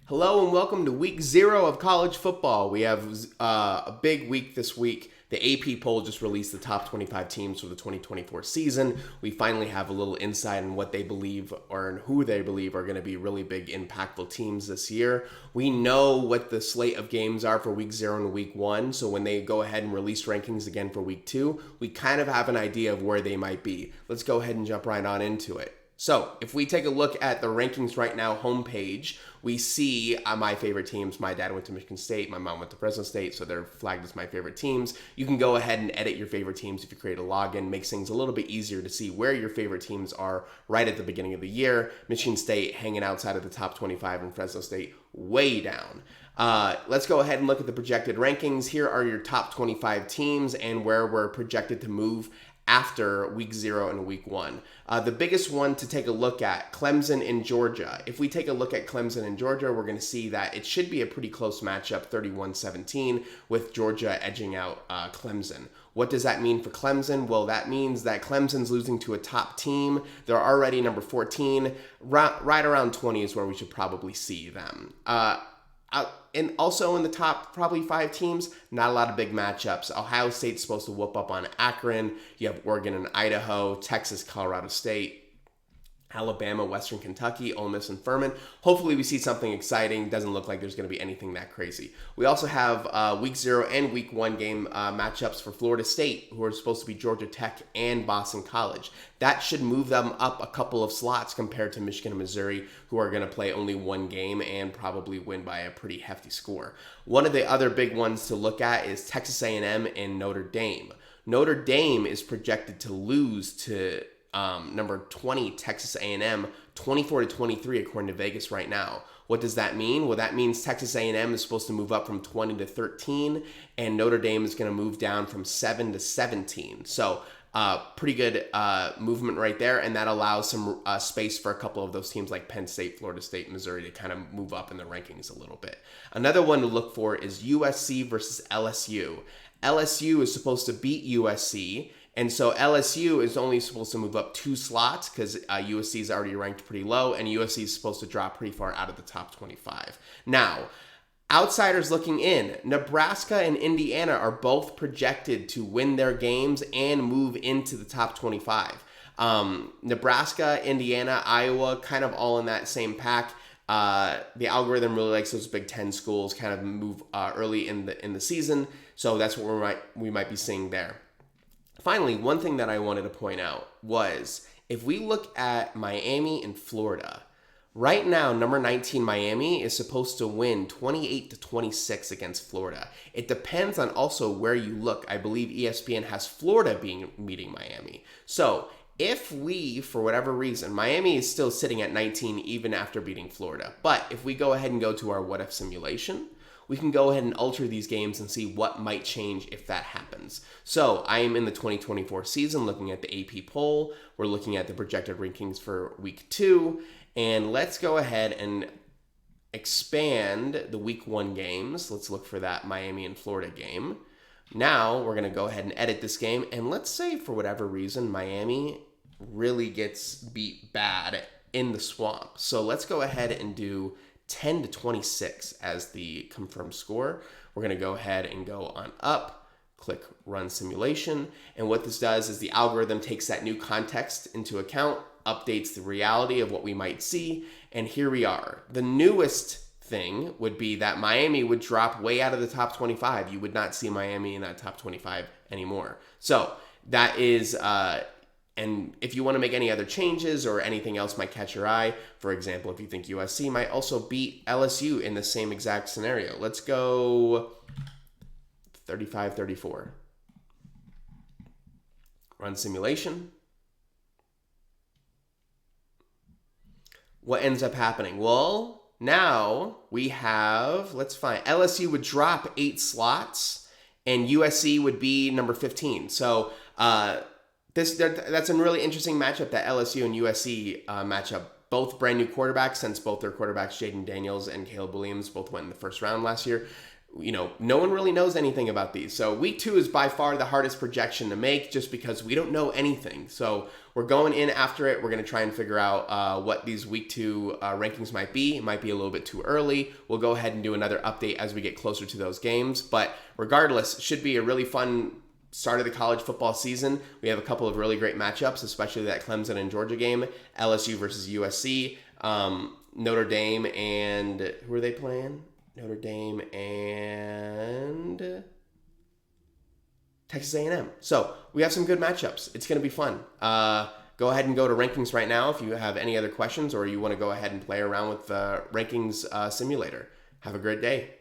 Hello and welcome to week 0 of college football. We have a big week this week. The AP poll just released the top 25 teams for the 2024 season. We finally have a little insight on what they believe or who they believe are going to be really big, impactful teams this year. We know what the slate of games are for week 0 and week 1. So when they go ahead and release rankings again for week 2, we kind of have an idea of where they might be. Let's go ahead and jump right on into it. So if we take a look at the rankings right now homepage, we see my favorite teams. My dad went to Michigan State. My mom went to Fresno State, so they're flagged as my favorite teams. You can go ahead and edit your favorite teams if you create a login. Makes things a little bit easier to see where your favorite teams are right at the beginning of the year. Michigan State hanging outside of the top 25 and Fresno State way down. Let's go ahead and look at the projected rankings. Here are your top 25 teams and where we're projected to move after week 0 and week 1. The biggest one to take a look at, Clemson and Georgia. If we take a look at Clemson and Georgia, we're going to see that it should be a pretty close matchup, 31-17, with Georgia edging out Clemson. What does that mean for Clemson? Well, that means that Clemson's losing to a top team. They're already number 14. Right around 20 is where we should probably see them. And also in the top probably 5 teams, not a lot of big matchups. Ohio State's supposed to whoop up on Akron. You have Oregon and Idaho, Texas, Colorado State, Alabama, Western Kentucky, Ole Miss, and Furman. Hopefully we see something exciting. Doesn't look like there's going to be anything that crazy. We also have week 0 and week 1 game matchups for Florida State, who are supposed to be Georgia Tech and Boston College. That should move them up a couple of slots compared to Michigan and Missouri, who are going to play only 1 game and probably win by a pretty hefty score. One of the other big ones to look at is Texas A&M and Notre Dame. Notre Dame is projected to lose to number 20 Texas A&M 24-23 according to Vegas right now. What does that mean? Well, that means Texas A&M is supposed to move up from 20 to 13 and Notre Dame is going to move down from 7 to 17. So pretty good movement right there, and that allows some space for a couple of those teams like Penn State, Florida State, Missouri to kind of move up in the rankings a little bit. Another one to look for is USC versus LSU. LSU is supposed to beat USC, and so LSU is only supposed to move up 2 slots because USC is already ranked pretty low, and USC is supposed to drop pretty far out of the top 25. Now, outsiders looking in, Nebraska and Indiana are both projected to win their games and move into the top 25. Nebraska, Indiana, Iowa, kind of all in that same pack. The algorithm really likes those Big Ten schools kind of move early in the season, so that's what we might be seeing there. Finally, one thing that I wanted to point out was if we look at Miami and Florida, right now, number 19 Miami is supposed to win 28-26 against Florida. It depends on also where you look. I believe ESPN has Florida meeting Miami. So if we, for whatever reason, Miami is still sitting at 19 even after beating Florida. But if we go ahead and go to our what if simulation, we can go ahead and alter these games and see what might change if that happens. So I am in the 2024 season looking at the AP poll. We're looking at the projected rankings for week 2. And let's go ahead and expand the week 1 games. Let's look for that Miami and Florida game. Now we're going to go ahead and edit this game. And let's say for whatever reason, Miami really gets beat bad in the swamp. So let's go ahead and do 10-26 as the confirmed score. We're going to go ahead and go on up, click run simulation. And what this does is the algorithm takes that new context into account, updates the reality of what we might see. And here we are. The newest thing would be that Miami would drop way out of the top 25. You would not see Miami in that top 25 anymore. So that is, and if you want to make any other changes or anything else might catch your eye, for example, if you think USC might also beat LSU in the same exact scenario, let's go 35-34. Run simulation. What ends up happening? Well, now we have, let's find, LSU would drop 8 slots and USC would be number 15. So, that's a really interesting matchup, that LSU and USC matchup. Both brand new quarterbacks, since both their quarterbacks, Jaden Daniels and Caleb Williams, both went in the first round last year. no one really knows anything about these. So week 2 is by far the hardest projection to make just because we don't know anything. So we're going in after it. We're going to try and figure out what these week 2 rankings might be. It might be a little bit too early. We'll go ahead and do another update as we get closer to those games. But regardless, it should be a really fun start of the college football season. We have a couple of really great matchups, especially that Clemson and Georgia game, LSU versus USC, Notre Dame and who are they playing? Notre Dame and Texas A&M. So we have some good matchups. It's going to be fun. Go ahead and go to rankings right now if you have any other questions or you want to go ahead and play around with the rankings simulator. Have a great day.